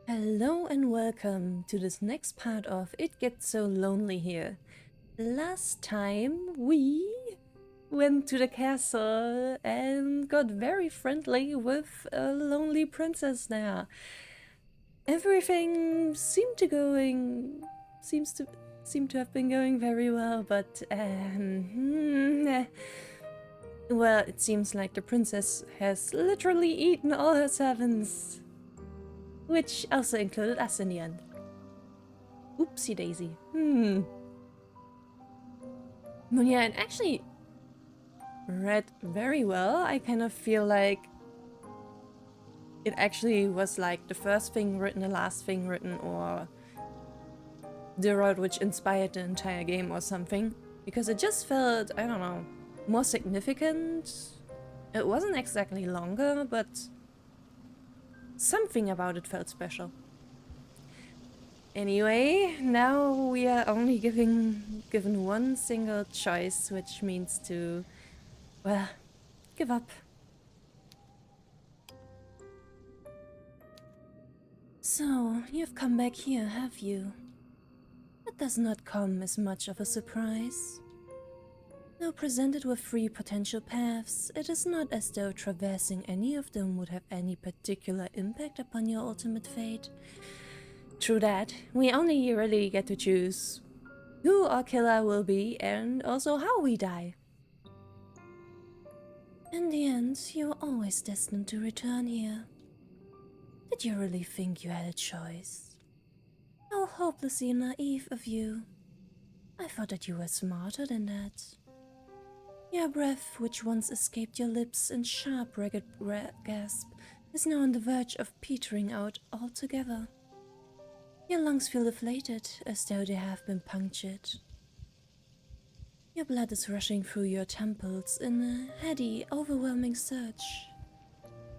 Hello and welcome to this next part of It Gets So Lonely Here. Last time we went to the castle and got very friendly with a lonely princess there. Everything seemed to have been going very well, but well, it seems like the princess has literally eaten all her servants, which also included us in the end. Oopsie daisy. But yeah, it actually read very well. I kind of feel like it actually was like the first thing written, the last thing written, or the road which inspired the entire game or something. Because it just felt, I don't know, more significant. It wasn't exactly longer, but something about it felt special. Anyway, now we are only given one single choice, which means to, well, give up. So, you've come back here, have you? That does not come as much of a surprise. Though presented with three potential paths, it is not as though traversing any of them would have any particular impact upon your ultimate fate. True that, we only really get to choose who our killer will be and also how we die. In the end, you were always destined to return here. Did you really think you had a choice? How hopelessly naive of you. I thought that you were smarter than that. Your breath, which once escaped your lips in sharp, ragged gasp, is now on the verge of petering out altogether. Your lungs feel deflated, as though they have been punctured. Your blood is rushing through your temples in a heady, overwhelming surge.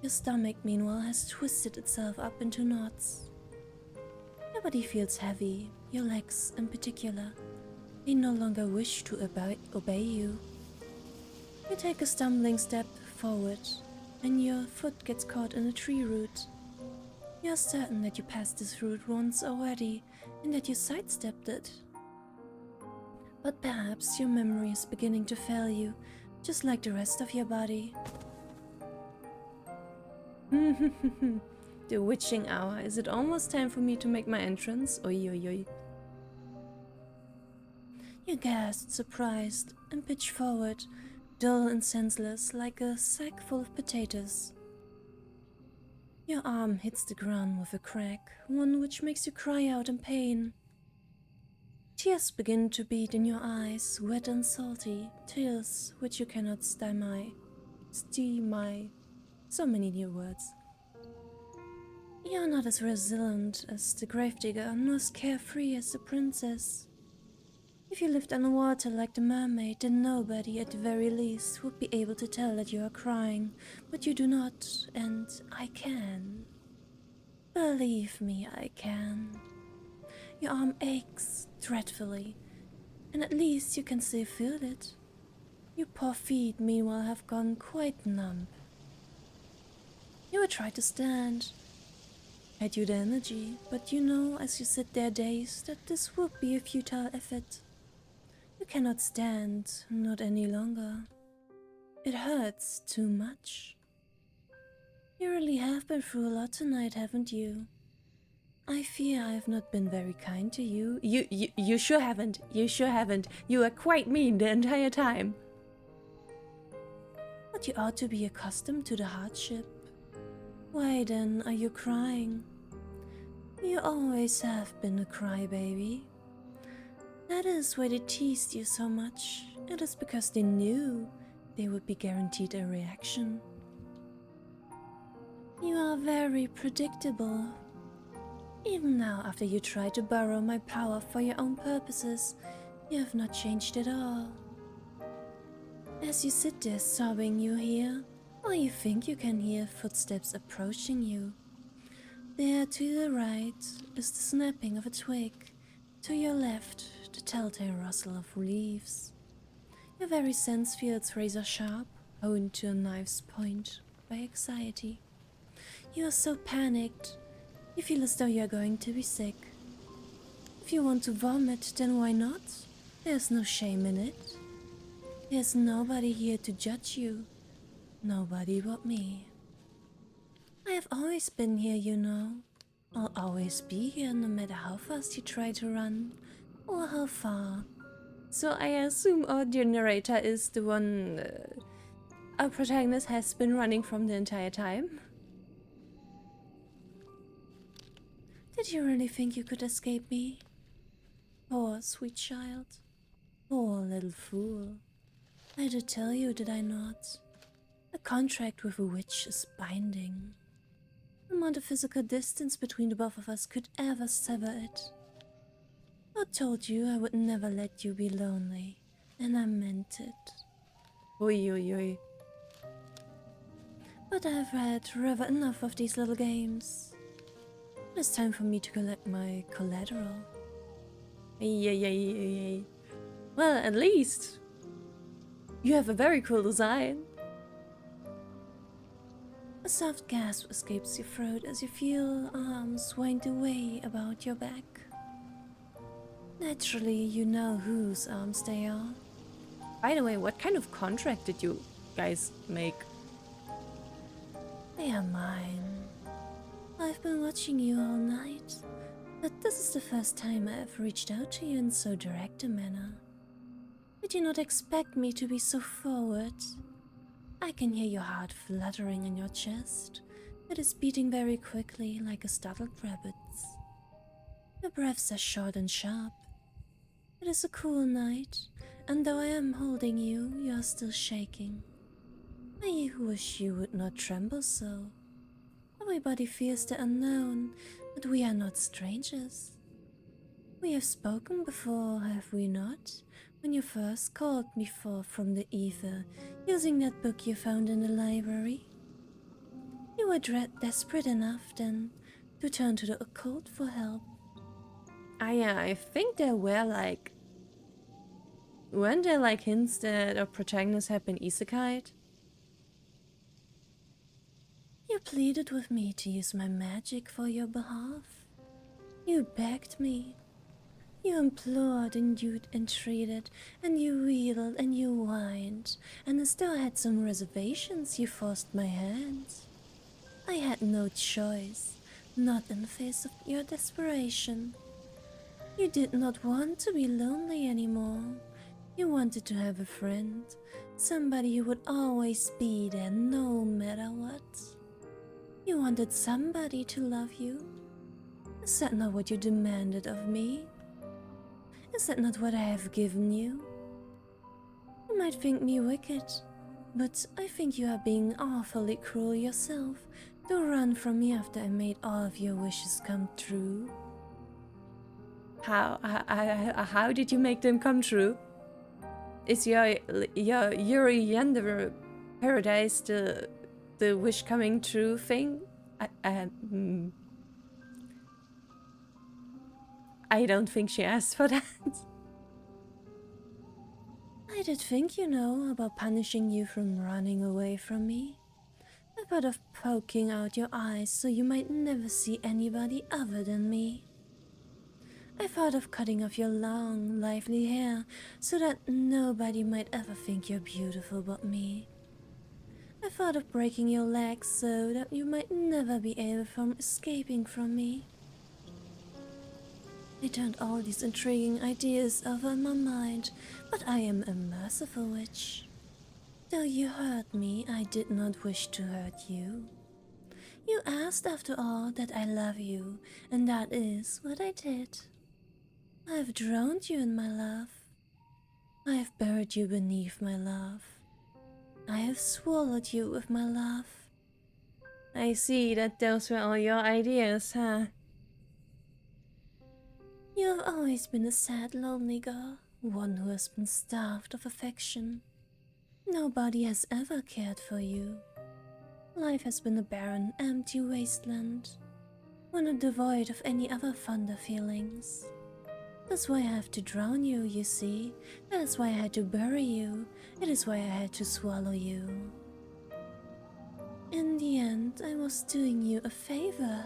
Your stomach, meanwhile, has twisted itself up into knots. Your body feels heavy, your legs in particular. They no longer wish to obey you. You take a stumbling step forward, and your foot gets caught in a tree root. You're certain that you passed this root once already, and that you sidestepped it. But perhaps your memory is beginning to fail you, just like the rest of your body. The witching hour. Is it almost time for me to make my entrance? Oi, oi, oi. You gasp, surprised, and pitch forward, dull and senseless, like a sack full of potatoes. Your arm hits the ground with a crack, one which makes you cry out in pain. Tears begin to beat in your eyes, wet and salty, tears which you cannot stymie. So many new words. You're not as resilient as the gravedigger, nor as carefree as the princess. If you lived underwater like the mermaid, then nobody, at the very least, would be able to tell that you are crying. But you do not, and I can. Believe me, I can. Your arm aches dreadfully, and at least you can still feel it. Your poor feet, meanwhile, have gone quite numb. You would try to stand, had you the energy, but you know as you sit there dazed that this would be a futile effort. You cannot stand, not any longer. It hurts too much. You really have been through a lot tonight, haven't you? I fear I have not been very kind to you. You sure haven't. You sure haven't. You were quite mean the entire time. But you ought to be accustomed to the hardship. Why then are you crying? You always have been a crybaby. That is why they teased you so much. It is because they knew they would be guaranteed a reaction. You are very predictable. Even now, after you try to borrow my power for your own purposes, you have not changed at all. As you sit there sobbing, you hear, or you think you can hear, footsteps approaching you. There to the right is the snapping of a twig. To your left, the telltale rustle of leaves. Your very sense feels razor sharp, honed to a knife's point by anxiety. You are so panicked You feel as though you are going to be sick. If you want to vomit, then why not? There's no shame in it. There's nobody here to judge you. Nobody but me. I have always been here, you know. I'll always be here no matter how fast you try to run, or how far. So I assume our narrator is the one our protagonist has been running from the entire time. Did you really think you could escape me? Poor sweet child. Poor little fool. I did tell you, did I not? A contract with a witch is binding. No amount of physical distance between the both of us could ever sever it. I told you I would never let you be lonely, and I meant it. Oi, oi, oi. But I've had rather enough of these little games. It's time for me to collect my collateral. Yay. Well, at least you have a very cool design. A soft gasp escapes your throat as you feel arms wind away about your back. Naturally, you know whose arms they are. By the way, what kind of contract did you guys make? They are mine. I've been watching you all night, but this is the first time I've reached out to you in so direct a manner. Did you not expect me to be so forward? I can hear your heart fluttering in your chest. It is beating very quickly like a startled rabbit's. Your breaths are short and sharp. It is a cool night, and though I am holding you, you are still shaking. I wish you would not tremble so. Everybody fears the unknown, but we are not strangers. We have spoken before, have we not? When you first called me forth from the ether, using that book you found in the library. You were desperate enough then to turn to the occult for help. Yeah, I think there were weren't there hints that our protagonist had been isekai'd? You pleaded with me to use my magic for your behalf. You begged me. You implored and you entreated, and you wheedled and you whined, and as though I had some reservations, you forced my hand. I had no choice, not in the face of your desperation. You did not want to be lonely anymore. You wanted to have a friend, somebody who would always be there no matter what. You wanted somebody to love you. Is that not what you demanded of me? Is that not what I have given you? You might think me wicked, but I think you are being awfully cruel yourself to run from me after I made all of your wishes come true. How did you make them come true? Is your Yuri Let paradise the wish coming true thing? I don't think she asked for that. I did think, you know, about punishing you from running away from me. I thought of poking out your eyes so you might never see anybody other than me. I thought of cutting off your long, lively hair so that nobody might ever think you're beautiful but me. I thought of breaking your legs so that you might never be able from escaping from me. I turned all these intriguing ideas over in my mind, but I am a merciful witch. Though you hurt me, I did not wish to hurt you. You asked after all that I love you, and that is what I did. I have drowned you in my love. I have buried you beneath my love. I have swallowed you with my love. I see that those were all your ideas, huh? You have always been a sad, lonely girl, one who has been starved of affection. Nobody has ever cared for you. Life has been a barren, empty wasteland, one devoid of any other fonder feelings. That's why I have to drown you, you see. That is why I had to bury you. It is why I had to swallow you. In the end, I was doing you a favor.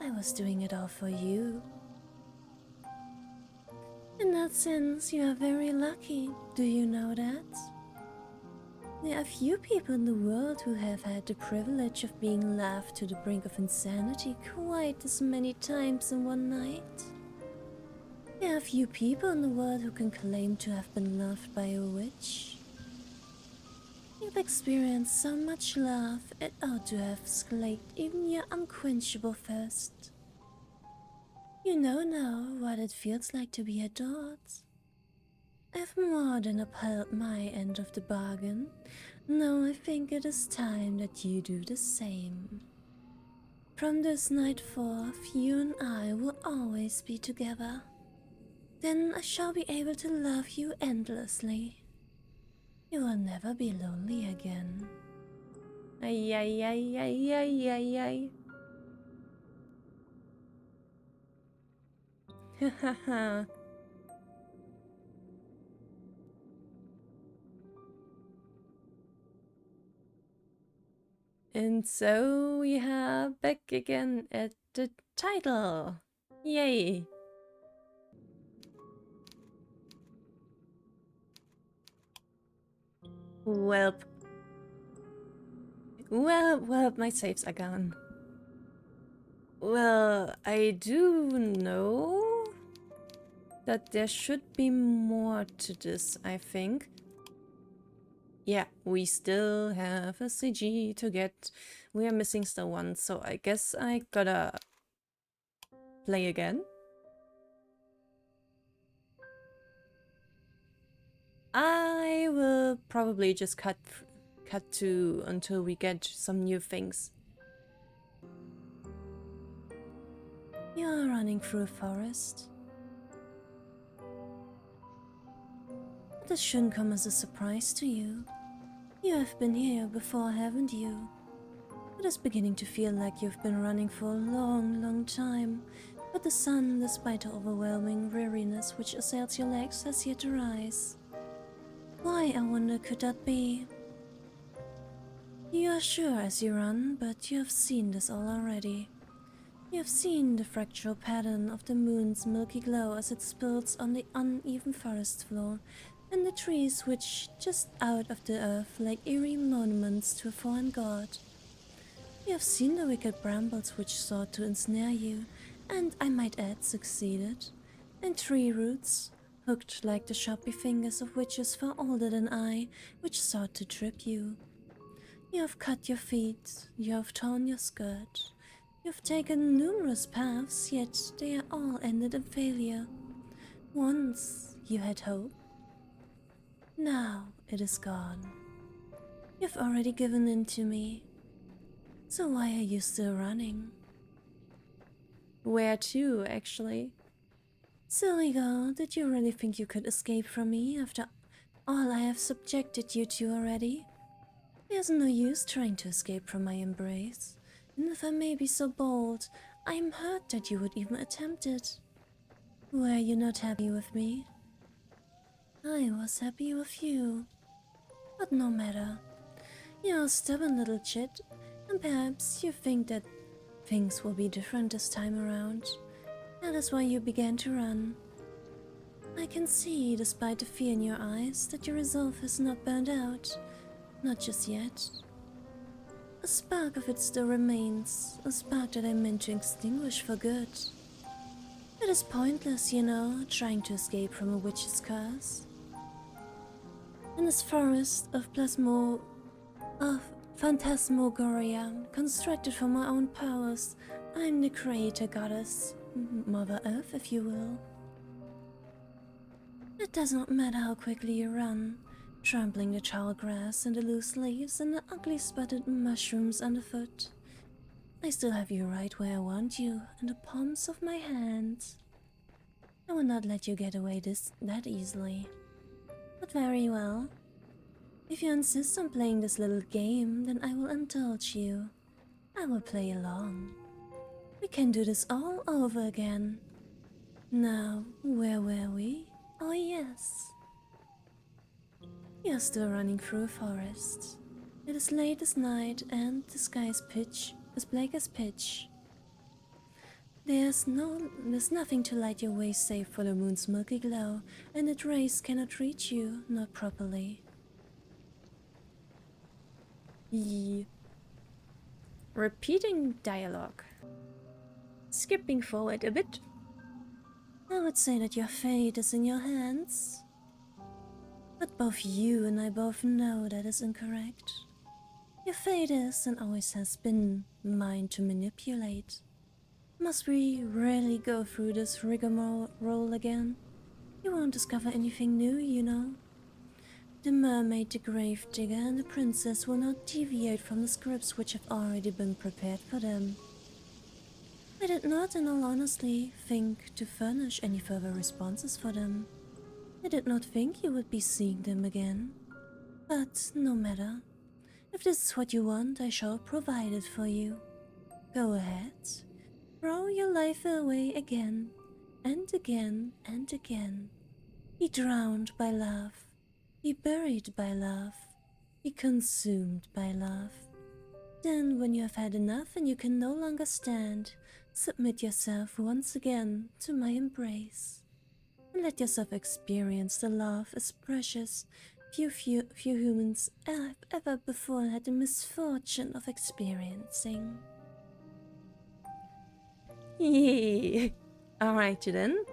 I was doing it all for you. In that sense, you are very lucky. Do you know that? There are few people in the world who have had the privilege of being laughed to the brink of insanity quite as many times in one night. There are few people in the world who can claim to have been loved by a witch. You've experienced so much love, it ought to have slaked even your unquenchable thirst. You know now what it feels like to be adored. I've more than upheld my end of the bargain. Now I think it is time that you do the same. From this night forth, you and I will always be together. Then I shall be able to love you endlessly. You will never be lonely again. Ay, ay, ay, ay, ay, ay, ay. Hahaha. And so we are back again at the title. Yay! Welp. Well, my saves are gone. Well, I do know that there should be more to this, I think. Yeah, we still have a CG to get. We are missing still one, so I guess I gotta play again. I will probably just cut to until we get some new things. You are running through a forest. This shouldn't come as a surprise to you. You have been here before, haven't you? It is beginning to feel like you've been running for a long time, but the sun, despite the overwhelming weariness which assails your legs, has yet to rise. Why, I wonder, could that be? You are sure as you run, but you have seen this all already. You have seen the fractal pattern of the moon's milky glow as it spills on the uneven forest floor, and the trees which, just out of the earth, like eerie monuments to a foreign god. You have seen the wicked brambles which sought to ensnare you, and I might add succeeded, and tree roots, hooked like the sharpy fingers of witches far older than I, which sought to trip you. You have cut your feet, you have torn your skirt, you have taken numerous paths, yet they are all ended in failure. Once you had hope. Now it is gone. You've already given in to me. So why are you still running? Where to, actually? Silly girl, did you really think you could escape from me after all I have subjected you to already? There's no use trying to escape from my embrace, and if I may be so bold, I am hurt that you would even attempt it. Were you not happy with me? I was happy with you. But no matter. You're a stubborn little chit, and perhaps you think that things will be different this time around. That is why you began to run. I can see, despite the fear in your eyes, that your resolve has not burned out. Not just yet. A spark of it still remains, a spark that I meant to extinguish for good. It is pointless, you know, trying to escape from a witch's curse. In this forest of phantasmagoria, constructed from my own powers, I'm the creator goddess, Mother Earth if you will. It does not matter how quickly you run, trampling the tall grass and the loose leaves and the ugly spotted mushrooms underfoot. I still have you right where I want you, in the palms of my hands. I will not let you get away that easily. But very well. If you insist on playing this little game, then I will indulge you. I will play along. We can do this all over again. Now, where were we? Oh yes. You are still running through a forest. It is late as night and the sky is black as pitch. There's nothing to light your way save for the moon's milky glow, and its rays cannot reach you, not properly. Repeating dialogue. Skipping forward a bit. I would say that your fate is in your hands. But both you and I both know that is incorrect. Your fate is and always has been mine to manipulate. Must we really go through this rigmarole again? You won't discover anything new, you know. The mermaid, the gravedigger, and the princess will not deviate from the scripts which have already been prepared for them. I did not, in all honesty, think to furnish any further responses for them. I did not think you would be seeing them again. But no matter. If this is what you want, I shall provide it for you. Go ahead. Throw your life away again, and again, and again. Be drowned by love. Be buried by love. Be consumed by love. Then, when you have had enough and you can no longer stand, submit yourself once again to my embrace. And let yourself experience the love as precious few humans have ever before had the misfortune of experiencing. Yee. Alrighty then.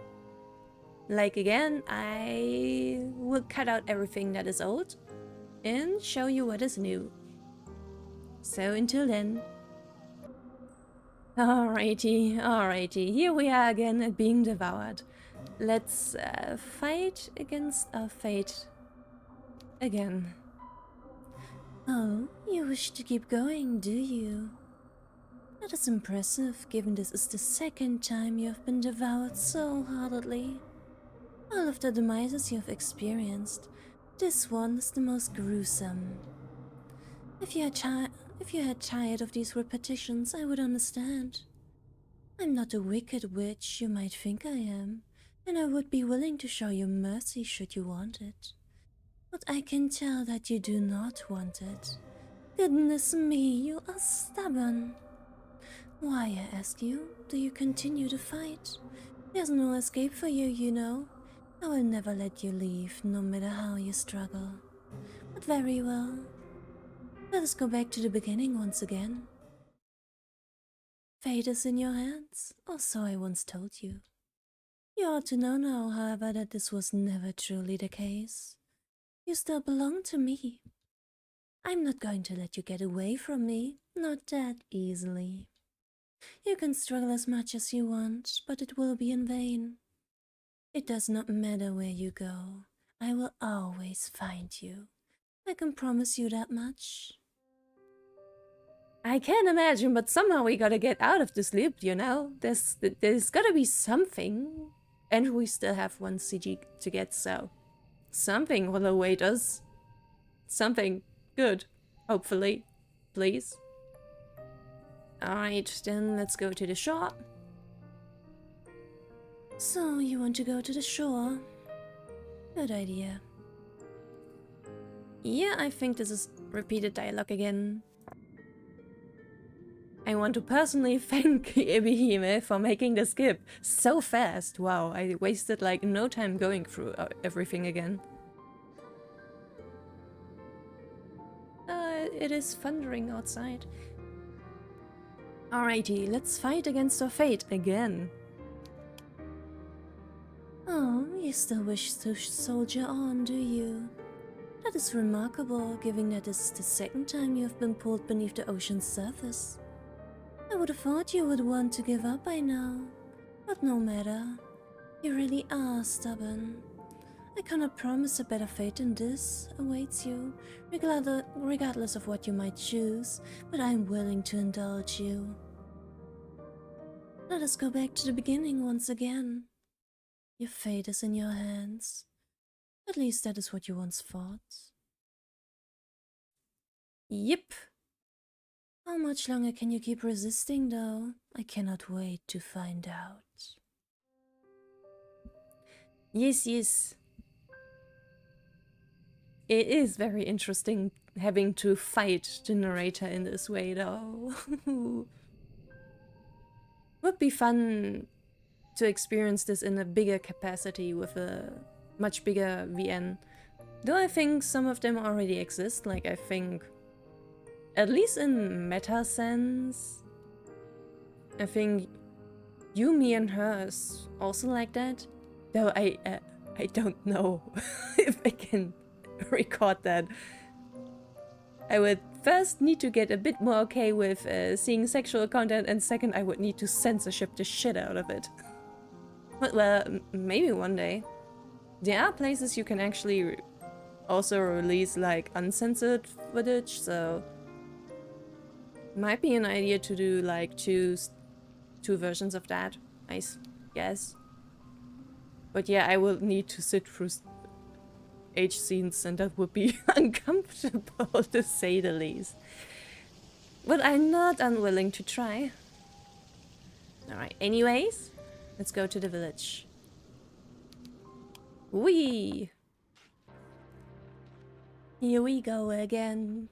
Like again, I will cut out everything that is old and show you what is new. So until then. Alrighty, here we are again at being devoured. Let's fight against our fate again. Oh, you wish to keep going, do you? That is impressive, given this is the second time you have been devoured so heartedly. All of the demises you have experienced, this one is the most gruesome. If you had tired of these repetitions, I would understand. I'm not a wicked witch you might think I am, and I would be willing to show you mercy should you want it. But I can tell that you do not want it. Goodness me, you are stubborn. Why, I ask you, do you continue to fight? There's no escape for you, you know. I will never let you leave, no matter how you struggle. But very well. Let us go back to the beginning once again. Fate is in your hands, or so I once told you. You ought to know now, however, that this was never truly the case. You still belong to me. I'm not going to let you get away from me, not that easily. You can struggle as much as you want, but it will be in vain. It does not matter where you go. I will always find you. I can promise you that much. I can't imagine, but somehow we gotta get out of this loop, you know? There's gotta be something. And we still have one CG to get, so... something will await us. Something good, hopefully. Please. Alright, then let's go to the shore. So, you want to go to the shore? Good idea. Yeah, I think this is repeated dialogue again. I want to personally thank Ebihime for making the skip so fast. Wow, I wasted like no time going through everything again. It is thundering outside. Alrighty, let's fight against our fate again. Oh, you still wish to soldier on, do you? That is remarkable, given that this is the second time you have been pulled beneath the ocean's surface. I would have thought you would want to give up by now, but no matter. You really are stubborn. I cannot promise a better fate than this awaits you, regardless of what you might choose, but I am willing to indulge you. Let us go back to the beginning once again. Your fate is in your hands. At least that is what you once thought. Yep. How much longer can you keep resisting, though? I cannot wait to find out. Yes. It is very interesting having to fight the narrator in this way, though. Would be fun to experience this in a bigger capacity with a much bigger VN. Though I think some of them already exist, like I think, at least in meta sense, I think You, Me and Her is also like that. Though I don't know if I can record that. I would first need to get a bit more okay with seeing sexual content, and second I would need to censorship the shit out of it. But well, maybe one day. There are places you can actually also release like uncensored footage, so might be an idea to do like two versions of that, I guess. But yeah, I will need to sit through age scenes, and that would be uncomfortable to say the least. But I'm not unwilling to try. Alright, anyways, let's go to the village. Whee! Here we go again.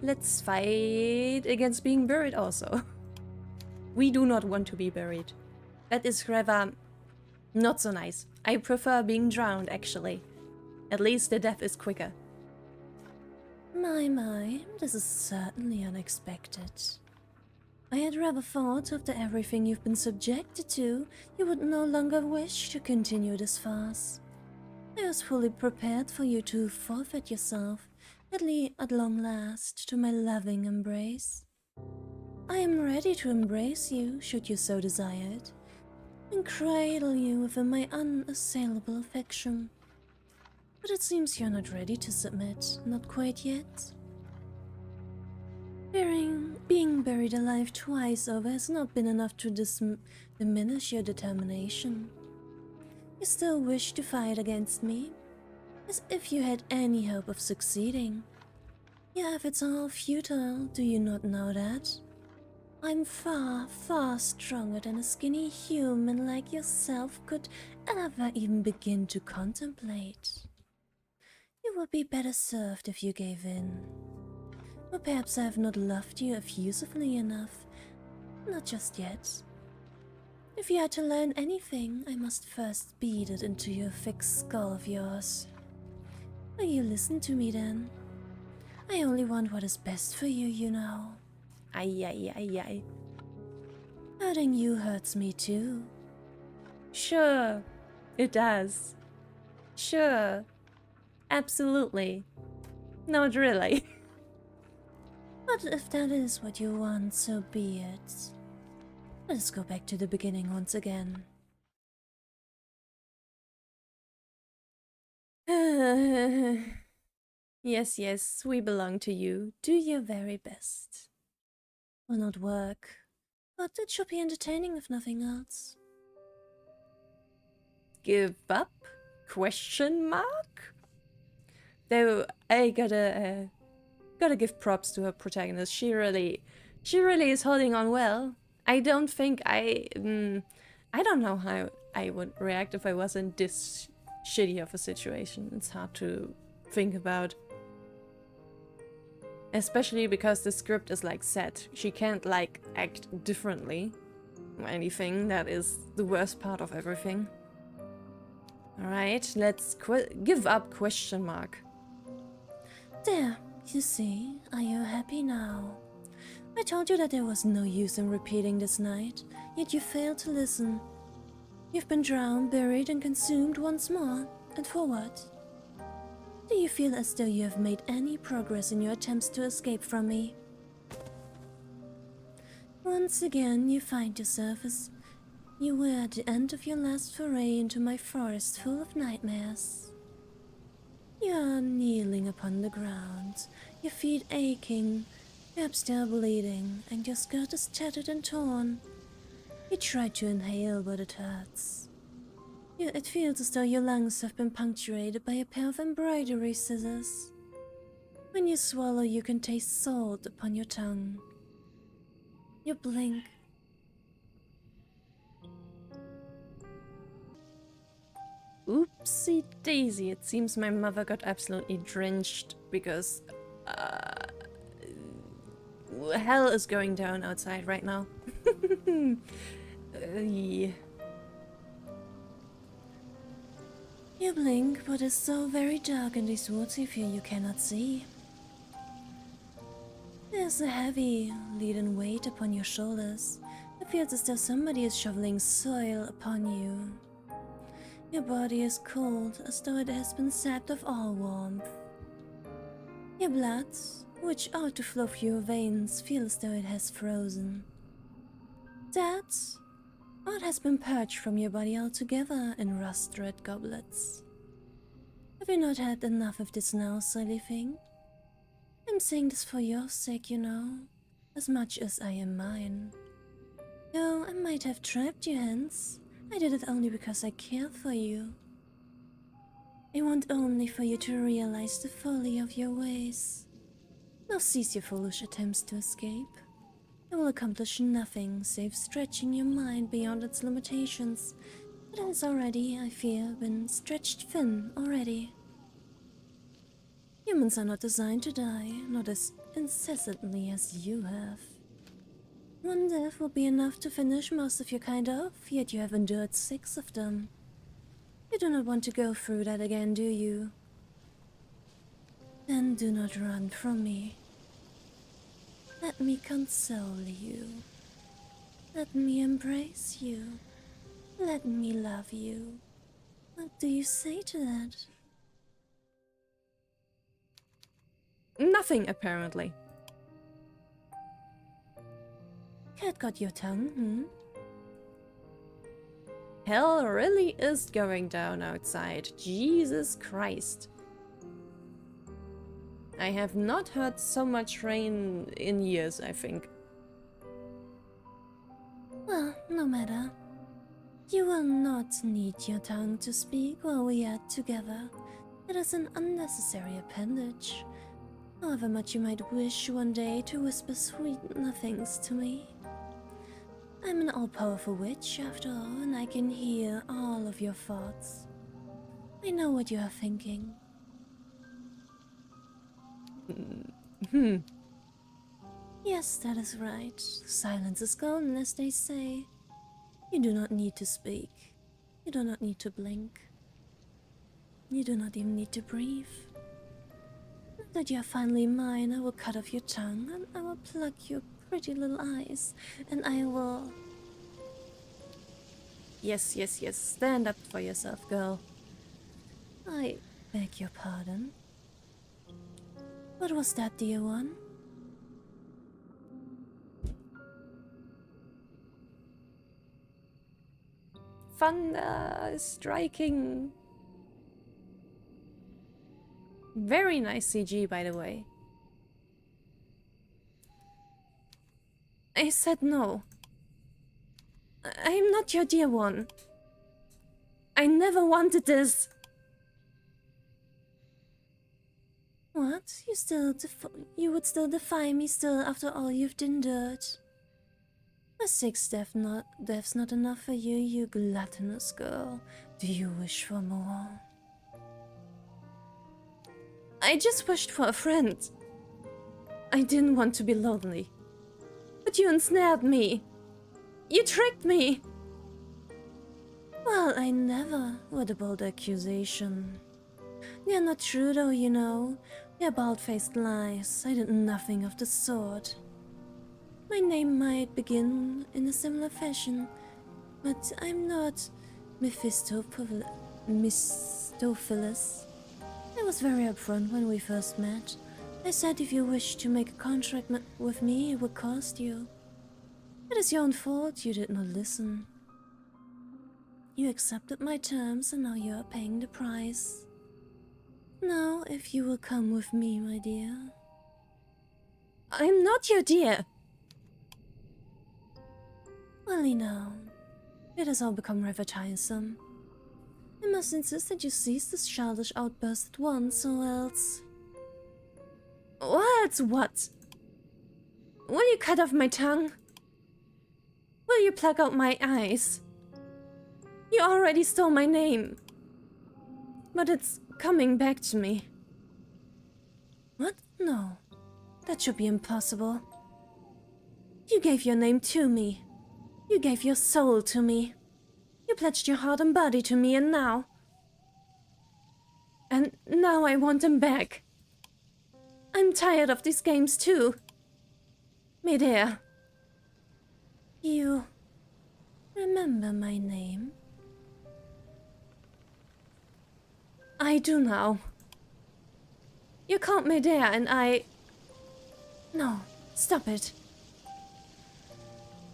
Let's fight against being buried also. We do not want to be buried. That is rather not so nice. I prefer being drowned, actually. At least the death is quicker. My, this is certainly unexpected. I had rather thought, after everything you've been subjected to, you would no longer wish to continue this farce. I was fully prepared for you to forfeit yourself, at long last, to my loving embrace. I am ready to embrace you, should you so desire it, and cradle you within my unassailable affection. But it seems you're not ready to submit, not quite yet. Being buried alive twice over has not been enough to diminish your determination. You still wish to fight against me, as if you had any hope of succeeding. Your efforts are all futile, do you not know that? I'm far, far stronger than a skinny human like yourself could ever even begin to contemplate. You would be better served if you gave in. Or perhaps I have not loved you effusively enough. Not just yet. If you are to learn anything, I must first beat it into your thick skull of yours. Will you listen to me then? I only want what is best for you, you know. Ay. Hurting you hurts me too. Sure, it does. Sure, absolutely. Not really. But if that is what you want, so be it. Let us go back to the beginning once again. Yes, we belong to you. Do your very best. Will not work, but it should be entertaining if nothing else. Give up? Question mark? Though I gotta give props to her protagonist. She really is holding on well. I don't think I don't know how I would react if I was in this shitty of a situation. It's hard to think about. Especially because the script is like set. She can't like act differently or anything. That is the worst part of everything. Alright, let's give up question mark. There, you see, are you happy now? I told you that there was no use in repeating this night, yet you failed to listen. You've been drowned, buried, and consumed once more. And for what? Do you feel as though you have made any progress in your attempts to escape from me? Once again, you find yourself as you were at the end of your last foray into my forest full of nightmares. You are kneeling upon the ground, your feet aching, perhaps still bleeding, and your skirt is tattered and torn. You try to inhale, but it hurts. It feels as though your lungs have been punctured by a pair of embroidery scissors. When you swallow, you can taste salt upon your tongue. You blink. Oopsie daisy, it seems my mother got absolutely drenched because hell is going down outside right now. Yeah. You blink, but it's so very dark in these woods you feel you cannot see. There's a heavy, leaden weight upon your shoulders. It feels as though somebody is shoveling soil upon you. Your body is cold, as though it has been sapped of all warmth. Your blood, which ought to flow through your veins, feels as though it has frozen. That, or it has been purged from your body altogether in rust-red goblets. Have you not had enough of this now, silly thing? I'm saying this for your sake, you know, as much as I am mine. Though I might have trapped you hence, I did it only because I care for you. I want only for you to realize the folly of your ways. Now cease your foolish attempts to escape. I will accomplish nothing save stretching your mind beyond its limitations. It has already, I fear, been stretched thin already. Humans are not designed to die, not as incessantly as you have. One death will be enough to finish most of your kind off, yet you have endured 6 of them. You do not want to go through that again, do you? Then do not run from me. Let me console you. Let me embrace you. Let me love you. What do you say to that? Nothing, apparently. Cat got your tongue, hmm? Hell really is going down outside. Jesus Christ. I have not heard so much rain in years, I think. Well, no matter. You will not need your tongue to speak while we are together. It is an unnecessary appendage. However much you might wish one day to whisper sweet nothings to me. I'm an all-powerful witch, after all, and I can hear all of your thoughts. I know what you are thinking. Yes, that is right. Silence is golden, as they say. You do not need to speak. You do not need to blink. You do not even need to breathe. Now that you are finally mine, I will cut off your tongue, and I will pluck your pretty little eyes, and I will... Yes, yes, yes. Stand up for yourself, girl. I beg your pardon. What was that, dear one? Thunder is striking. Very nice CG, by the way. I said no. I'm not your dear one. I never wanted this. What? You would still defy me still after all you've endured? A 6 death's not enough for you, you gluttonous girl. Do you wish for more? I just wished for a friend. I didn't want to be lonely. But you ensnared me. You tricked me. Well, I never. What a bold accusation. They're not true though, you know. They're bald-faced lies. I did nothing of the sort. My name might begin in a similar fashion, but I'm not Mephistopheles. I was very upfront when we first met. I said if you wish to make a contract with me, it would cost you. It is your own fault you did not listen. You accepted my terms and now you are paying the price. Now, if you will come with me, my dear. I'm not your dear! Well, now, it has all become rather tiresome. I must insist that you cease this childish outburst at once, or else... What? Will you cut off my tongue? Will you pluck out my eyes? You already stole my name. But it's coming back to me. What? No. That should be impossible. You gave your name to me. You gave your soul to me. You pledged your heart and body to me, and now... And now I want them back. I'm tired of these games too. Medea. You... remember my name? I do now. You called Medea and I... No, stop it.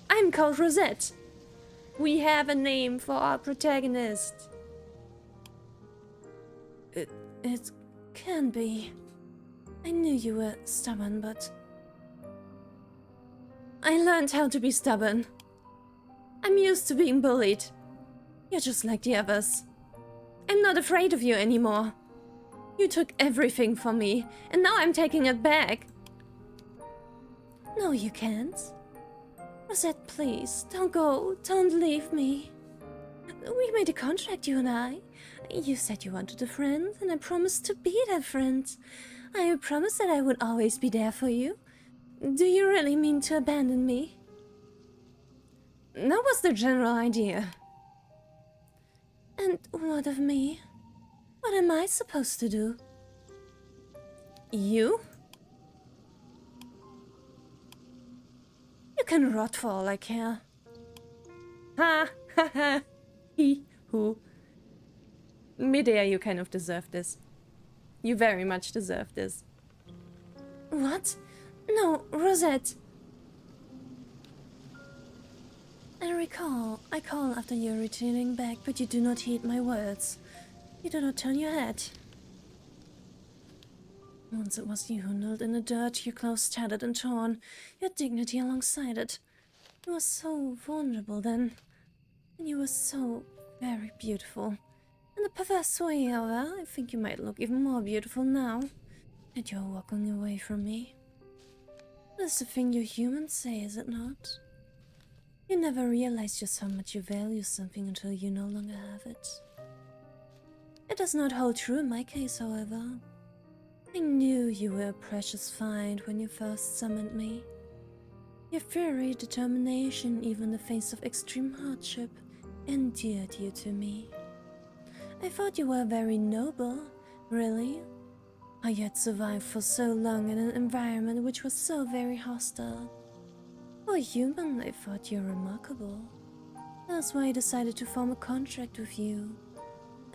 I'm called Rosette. We have a name for our protagonist. It can be. I knew you were stubborn, but... I learned how to be stubborn. I'm used to being bullied. You're just like the others. I'm not afraid of you anymore. You took everything from me, and now I'm taking it back. No, you can't. Rosette, please, don't go. Don't leave me. We made a contract, you and I. You said you wanted a friend, and I promised to be that friend. I promised that I would always be there for you. Do you really mean to abandon me? That was the general idea. And what of me? What am I supposed to do? You? You can rot for all I care. Ha ha ha. He who. Medea, you kind of deserve this. You very much deserve this. What? No, Rosette. I call after you're returning back, but you do not heed my words. You do not turn your head. Once it was you who knelt in the dirt, your clothes tattered and torn, your dignity alongside it. You were so vulnerable then, and you were so very beautiful. In a perverse way, however, I think you might look even more beautiful now that you're walking away from me. That's the thing you humans say, is it not? You never realize just how much you value something until you no longer have it. It does not hold true in my case, however. I knew you were a precious find when you first summoned me. Your fiery determination, even in the face of extreme hardship, endeared you to me. I thought you were very noble, really. How you had survived for so long in an environment which was so very hostile. For a human, I thought you remarkable. That's why I decided to form a contract with you.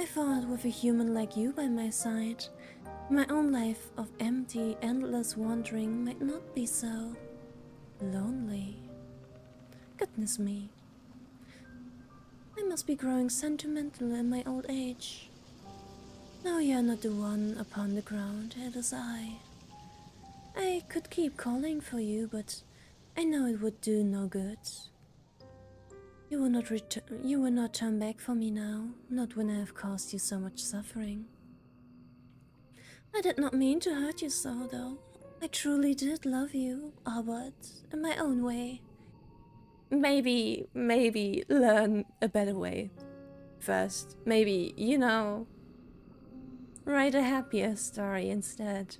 I thought with a human like you by my side, my own life of empty, endless wandering might not be so lonely. Goodness me. I must be growing sentimental in my old age. No, you're not the one upon the ground, it is I. I could keep calling for you, but I know it would do no good. You will not turn back for me now, not when I have caused you so much suffering. I did not mean to hurt you so, though. I truly did love you, Albert, in my own way. Maybe learn a better way first. Maybe, you know, write a happier story instead.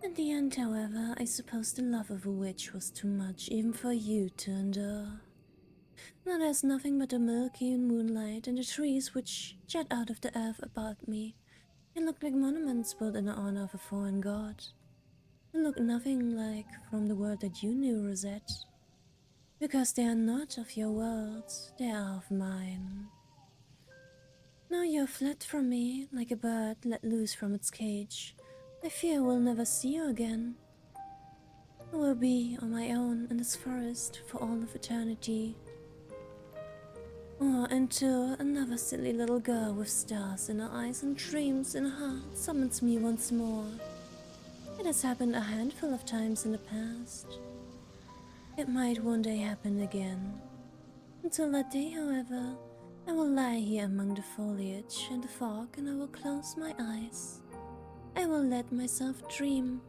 In the end, however, I suppose the love of a witch was too much even for you to endure. Now there's nothing but the milky moonlight and the trees which jet out of the earth about me. They look like monuments built in honor of a foreign god. They look nothing like from the world that you knew, Rosette. Because they are not of your world, they are of mine. Now you have fled from me like a bird let loose from its cage. I fear I will never see you again. I will be on my own in this forest for all of eternity. Or until another silly little girl with stars in her eyes and dreams in her heart summons me once more. It has happened a handful of times in the past. It might one day happen again. Until that day, however, I will lie here among the foliage and the fog, and I will close my eyes. I will let myself dream.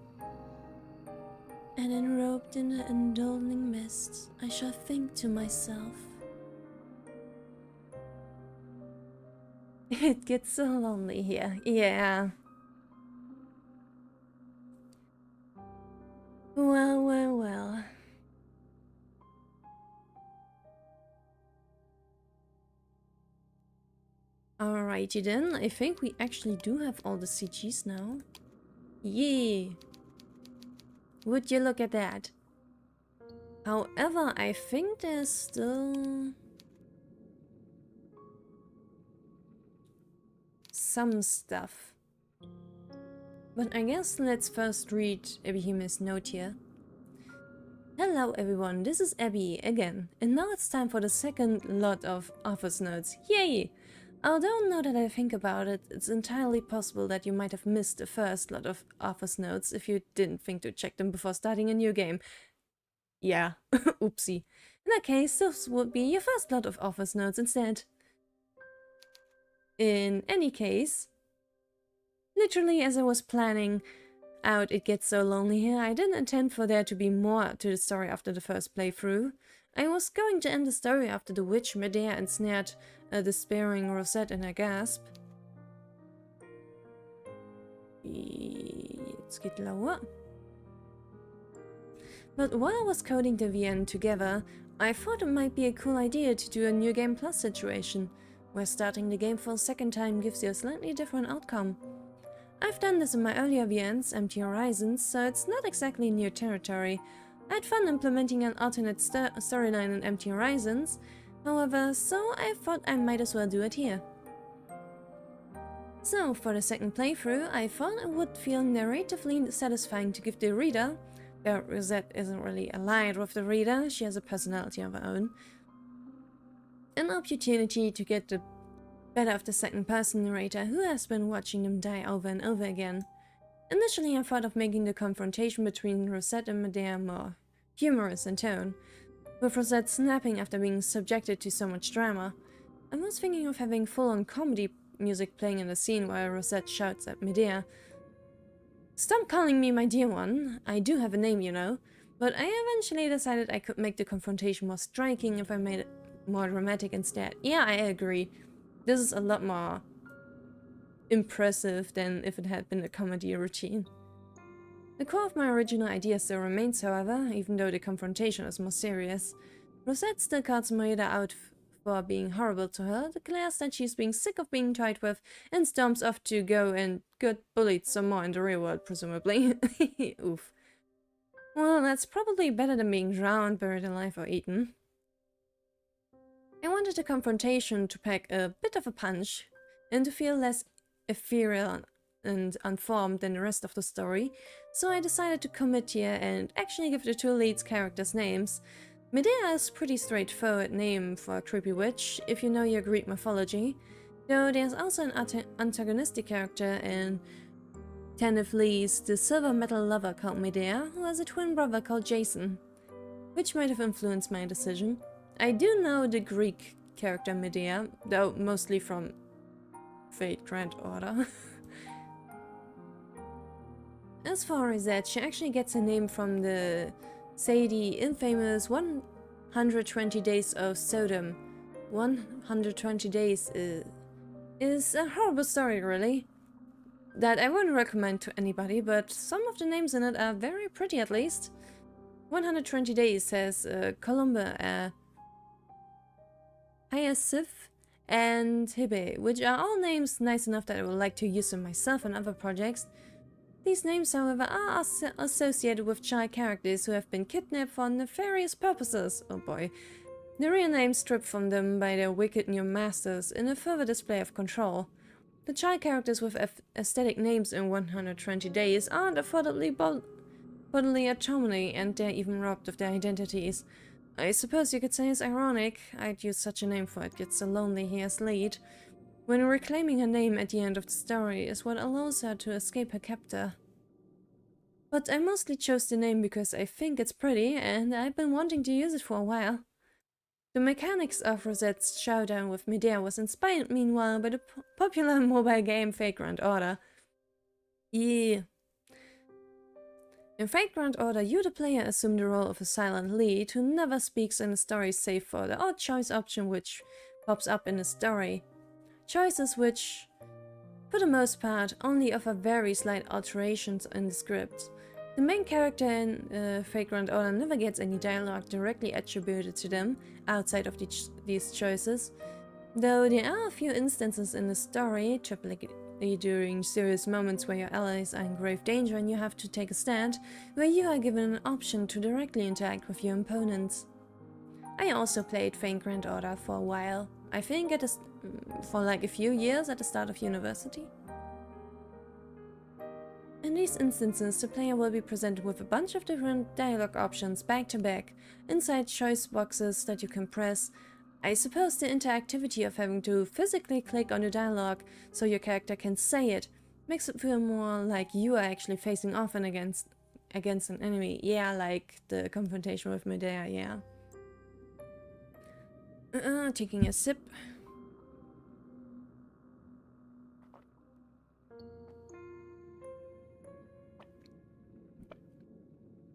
And enrobed in the indulging mist, I shall think to myself. It gets so lonely here, yeah. Well. Alrighty then, I think we actually do have all the CGs now. Yay! Would you look at that? However, I think there's still some stuff. But I guess let's first read Ebihime's note here. Hello everyone, this is Abby again, and now it's time for the second lot of office notes. Yay! Although now that I think about it, it's entirely possible that you might have missed the first lot of office notes if you didn't think to check them before starting a new game. Yeah, oopsie. In that case, this would be your first lot of office notes instead. In any case, literally as I was planning out It Gets So Lonely here, I didn't intend for there to be more to the story after the first playthrough. I was going to end the story after the witch Medea ensnared a despairing Rosette in her gasp. Let's get lower. But while I was coding the VN together, I thought it might be a cool idea to do a New Game Plus situation, where starting the game for a second time gives you a slightly different outcome. I've done this in my earlier VNs, Empty Horizons, so it's not exactly new territory. I had fun implementing an alternate storyline in Empty Horizons, however, so I thought I might as well do it here. So, for the second playthrough, I thought it would feel narratively satisfying to give the reader, though Rosette isn't really allied with the reader, she has a personality of her own, an opportunity to get the better of the second-person narrator who has been watching them die over and over again. Initially I thought of making the confrontation between Rosette and Medea more humorous in tone, with Rosette snapping after being subjected to so much drama. I was thinking of having full-on comedy music playing in the scene while Rosette shouts at Medea, "Stop calling me my dear one, I do have a name, you know," but I eventually decided I could make the confrontation more striking if I made it more dramatic instead. Yeah, I agree. This is a lot more impressive than if it had been a comedy routine. The core of my original idea still remains, however, even though the confrontation is more serious. Rosette still calls Maeda out for being horrible to her, declares that she's being sick of being toyed with, and storms off to go and get bullied some more in the real world, presumably. Oof. Well, that's probably better than being drowned, buried alive, or eaten. I wanted the confrontation to pack a bit of a punch, and to feel less ethereal and unformed than the rest of the story, so I decided to commit here and actually give the two leads characters names. Medea is a pretty straightforward name for a creepy witch, if you know your Greek mythology, though there's also an antagonistic character in Tanith Lee's The Silver Metal Lover called Medea, who has a twin brother called Jason, which might have influenced my decision. I do know the Greek character Medea, though mostly from Fate Grand Order. As for Rosette, she actually gets her name from the Sadie infamous 120 Days of Sodom. 120 Days is a horrible story, really, that I wouldn't recommend to anybody, but some of the names in it are very pretty at least. 120 Days has Columba, Hyacinth, and Hibe, which are all names nice enough that I would like to use them myself in other projects. These names, however, are associated with child characters who have been kidnapped for nefarious purposes. Oh boy. The real names stripped from them by their wicked new masters in a further display of control. The child characters with aesthetic names in 120 Days aren't affordably bodily autonomy, and they're even robbed of their identities. I suppose you could say it's ironic. I'd use such a name for It Gets So Lonely here as lead, when reclaiming her name at the end of the story is what allows her to escape her captor. But I mostly chose the name because I think it's pretty, and I've been wanting to use it for a while. The mechanics of Rosette's showdown with Medea was inspired meanwhile by the popular mobile game Fate Grand Order. Yeah. In Fate Grand Order, you the player assume the role of a silent lead who never speaks in the story save for the odd choice option which pops up in the story. Choices which, for the most part, only offer very slight alterations in the script. The main character in Fate Grand Order never gets any dialogue directly attributed to them, outside of these choices, Though there are a few instances in the story, typically during serious moments where your allies are in grave danger and you have to take a stand, where you are given an option to directly interact with your opponents. I also played Faint Grand Order for a while. I think for like a few years at the start of university. In these instances, the player will be presented with a bunch of different dialogue options back to back, inside choice boxes that you can press. I suppose the interactivity of having to physically click on the dialogue so your character can say it makes it feel more like you are actually facing off and against an enemy. Yeah, like the confrontation with Medea, yeah. Taking a sip.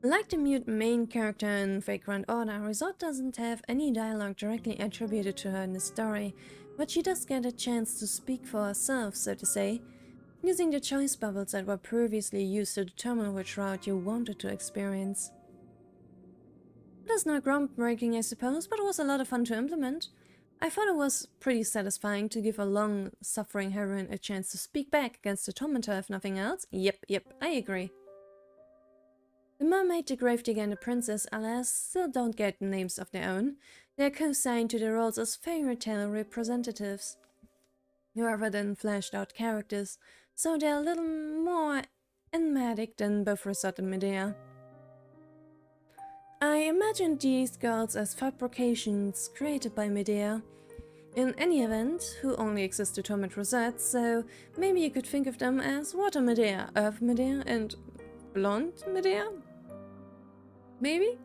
Like the mute main character in Vagrant Order, Resort doesn't have any dialogue directly attributed to her in the story, but she does get a chance to speak for herself, so to say, using the choice bubbles that were previously used to determine which route you wanted to experience. It is not groundbreaking, I suppose, but it was a lot of fun to implement. I thought it was pretty satisfying to give a long-suffering heroine a chance to speak back against the tormentor if nothing else. Yep, I agree. The mermaid, the gravedigger, and the princess, alas, still don't get names of their own. They are co-signed to their roles as fairy tale representatives, rather than fleshed out characters, so they're a little more enigmatic than both Resort and Medea. I imagined these girls as fabrications created by Medea. In any event, who only exist to torment Rosette, so maybe you could think of them as Water Medea, Earth Medea, and Blonde Medea? Maybe?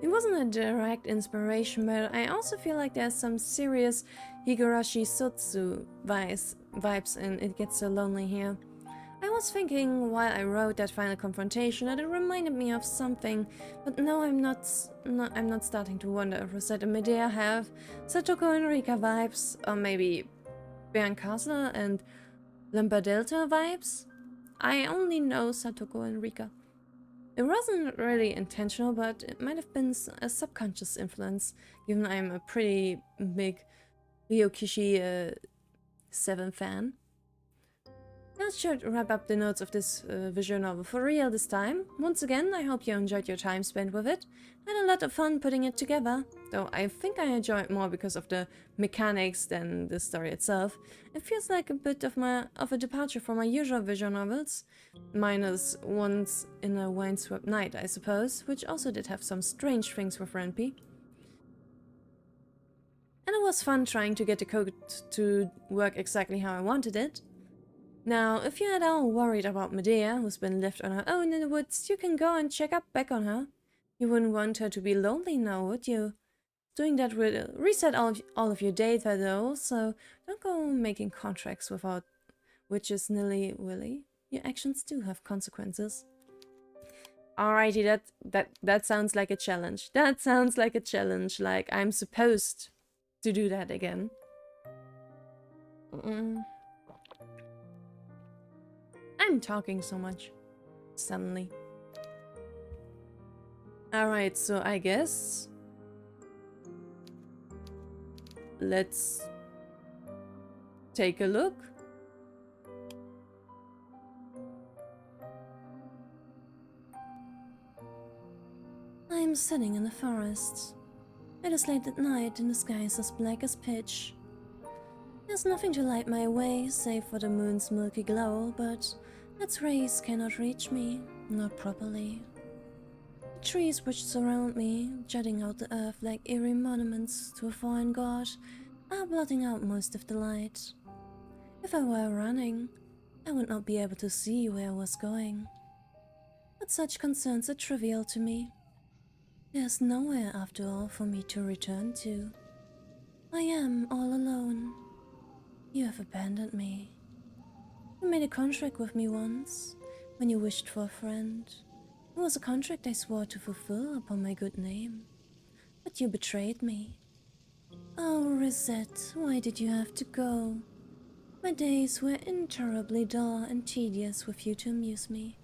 It wasn't a direct inspiration, but I also feel like there's some serious Higurashi Sotsu vibes in It Gets So Lonely here. I was thinking while I wrote that final confrontation that it reminded me of something, but now I'm not starting to wonder if Rosette and Medea have Satoko and Rika vibes, or maybe Baron Castle and Lamberdelta vibes. I only know Satoko and Rika. It wasn't really intentional, but it might have been a subconscious influence, given I'm a pretty big Ryokishi 7 fan. That should wrap up the notes of this visual novel for real this time. Once again, I hope you enjoyed your time spent with it. I had a lot of fun putting it together, though I think I enjoy it more because of the mechanics than the story itself. It feels like a bit of a departure from my usual visual novels, minus Once in a Windswept Night, I suppose, which also did have some strange things with Renpy. And it was fun trying to get the code to work exactly how I wanted it. Now, if you're at all worried about Medea, who's been left on her own in the woods, you can go and check up back on her. You wouldn't want her to be lonely now, would you? Doing that would reset all of your data though, so don't go making contracts without witches nilly-willy. Your actions do have consequences. Alrighty, that sounds like a challenge. That sounds like a challenge, like I'm supposed to do that again. I'm talking so much. Suddenly. Alright, so I guess... let's... take a look. I am sitting in the forest. It is late at night and the sky is as black as pitch. There's nothing to light my way save for the moon's milky glow, but its rays cannot reach me, not properly. The trees which surround me, jutting out the earth like eerie monuments to a foreign god, are blotting out most of the light. If I were running, I would not be able to see where I was going. But such concerns are trivial to me. There's nowhere, after all, for me to return to. I am all alone. You have abandoned me. You made a contract with me once, when you wished for a friend. It was a contract I swore to fulfill upon my good name. But you betrayed me. Oh, Rosette, why did you have to go? My days were intolerably dull and tedious with you to amuse me.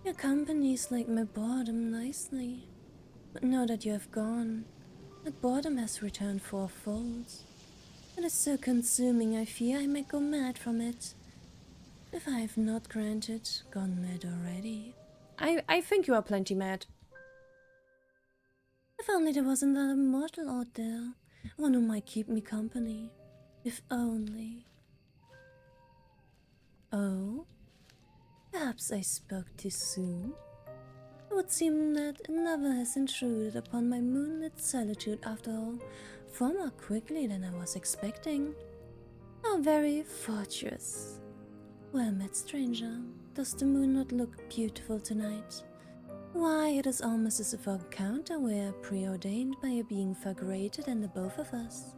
Your company slaked my boredom nicely. But now that you have gone, That boredom has returned fourfold. It is so consuming, I fear I may go mad from it. If I have not gone mad already. I think you are plenty mad. If only there was another mortal out there, one who might keep me company. If only. Oh? Perhaps I spoke too soon? It would seem that another has intruded upon my moonlit solitude after all, far more quickly than I was expecting. How very fortuitous. Well met, stranger. Does the moon not look beautiful tonight? Why, it is almost as if our encounter were preordained by a being far greater than the both of us.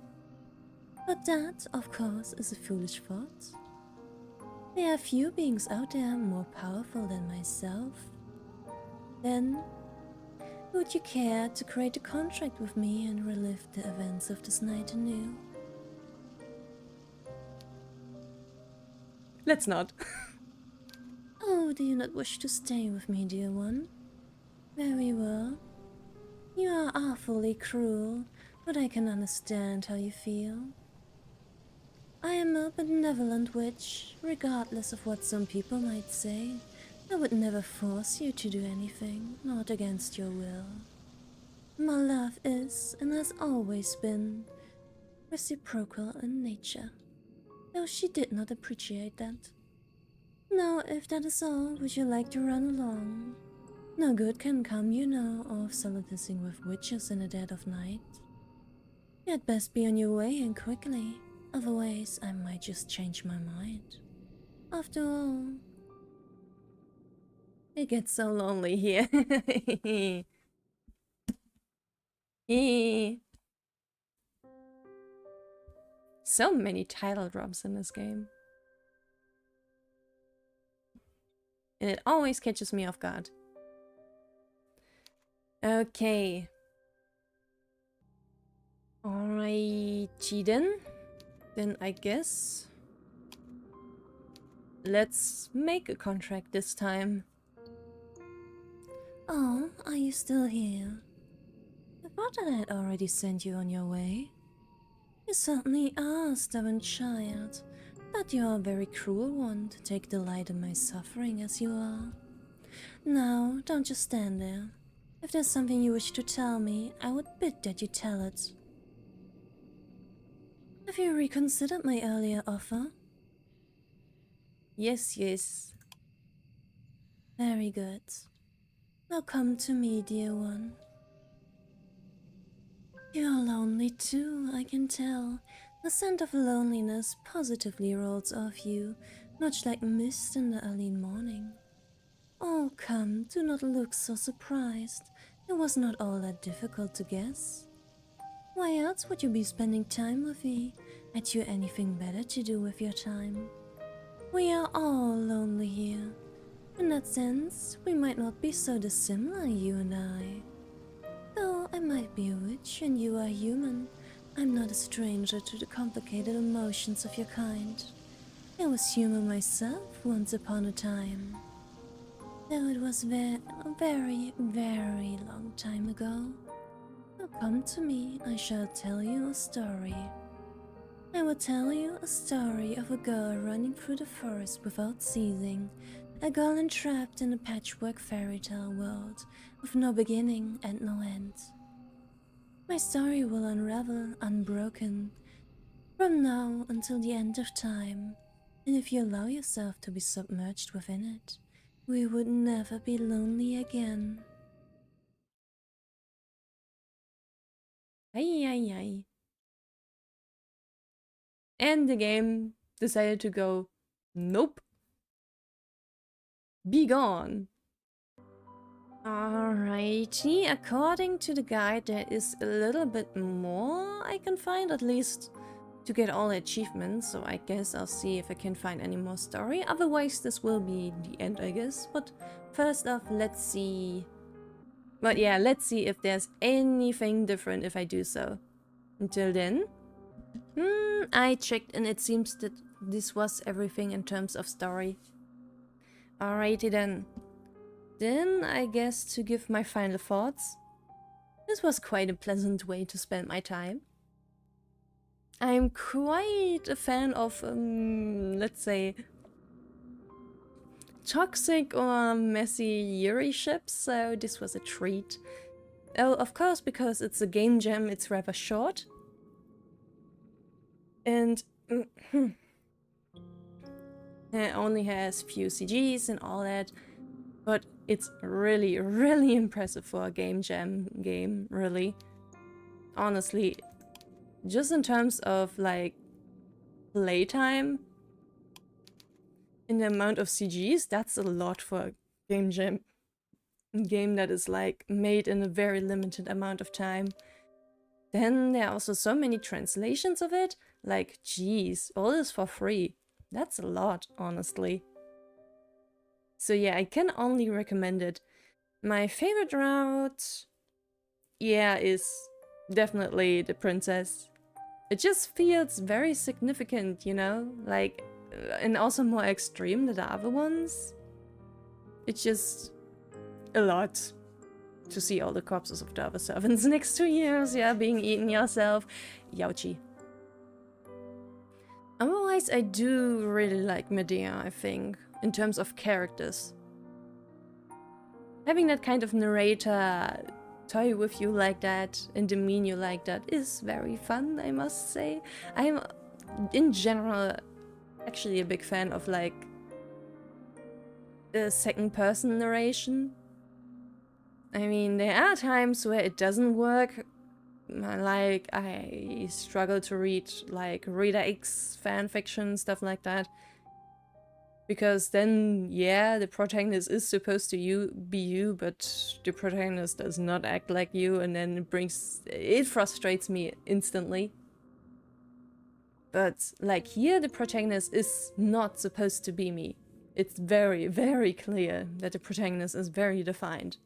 But that, of course, is a foolish thought. There are few beings out there more powerful than myself. Then, would you care to create a contract with me and relive the events of this night anew? Let's not. Oh, do you not wish to stay with me, dear one? Very well. You are awfully cruel, but I can understand how you feel. I am a benevolent witch, regardless of what some people might say. I would never force you to do anything, not against your will. My love is, and has always been, reciprocal in nature, though she did not appreciate that. Now, if that is all, would you like to run along? No good can come, you know, of solidizing with witches in the dead of night. You had best be on your way and quickly, otherwise I might just change my mind. After all, it gets so lonely here. So many title drops in this game. And it always catches me off guard. Okay. Alrighty then. Then I guess let's make a contract this time. Oh, are you still here? I thought I had already sent you on your way. You certainly are a stubborn child, but you are a very cruel one to take delight in my suffering as you are. Now, don't just stand there. If there's something you wish to tell me, I would bid that you tell it. Have you reconsidered my earlier offer? Yes, yes. Very good. Now come to me, dear one. You're lonely too, I can tell. The scent of loneliness positively rolls off you, much like mist in the early morning. Oh, come, do not look so surprised. It was not all that difficult to guess. Why else would you be spending time with me? Had you anything better to do with your time? We are all lonely here. In that sense, we might not be so dissimilar, you and I. Though I might be a witch and you are human, I'm not a stranger to the complicated emotions of your kind. I was human myself once upon a time. Though it was a very, very long time ago. Now come to me, I shall tell you a story. I will tell you a story of a girl running through the forest without ceasing, a girl entrapped in a patchwork fairy tale world with no beginning and no end. My story will unravel unbroken from now until the end of time, and if you allow yourself to be submerged within it, we would never be lonely again. Ay, ay, ay. And the game decided to go, nope. Be gone. Alrighty, according to the guide there is a little bit more I can find, at least to get all the achievements, so I guess I'll see if I can find any more story. Otherwise this will be the end, I guess. But first off, let's see. But yeah, let's see if there's anything different if I do so. Until then, I checked and it seems that this was everything in terms of story. Alrighty then. Then I guess to give my final thoughts. This was quite a pleasant way to spend my time. I'm quite a fan of, let's say, toxic or messy Yuri ships, so this was a treat. Oh, of course, because it's a game jam, it's rather short. And it only has few CGs and all that, but it's really, really impressive for a game jam game, really. Honestly, just in terms of like playtime, in the amount of CGs, that's a lot for a game jam game that is like made in a very limited amount of time. Then there are also so many translations of it, like geez, all this for free. That's a lot, honestly. So yeah, I can only recommend it. My favorite route, yeah, is definitely the princess. It just feels very significant, you know? Like, and also more extreme than the other ones. It's just a lot to see all the corpses of the other servants next to you, yeah, being eaten yourself. Youchie. Otherwise, I do really like Medea, I think, in terms of characters. Having that kind of narrator toy with you like that and demean you like that is very fun, I must say. I'm, in general, actually a big fan of like the second-person narration. I mean, there are times where it doesn't work. Like, I struggle to read like Reader X fanfiction, stuff like that. Because then, yeah, the protagonist is supposed to be you, but the protagonist does not act like you, and then it frustrates me instantly. But like here, the protagonist is not supposed to be me. It's very, very clear that the protagonist is very defined.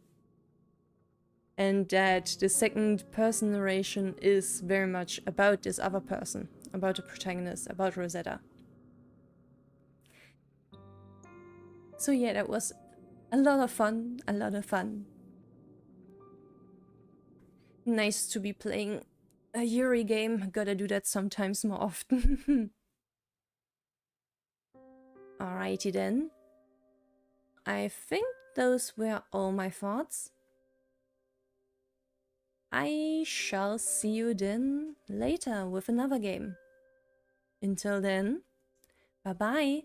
And that the second person narration is very much about this other person, about the protagonist, about Rosetta. So yeah, that was a lot of fun, a lot of fun. Nice to be playing a Yuri game, gotta do that sometimes more often. Alrighty then. I think those were all my thoughts. I shall see you then later with another game. Until then, bye bye.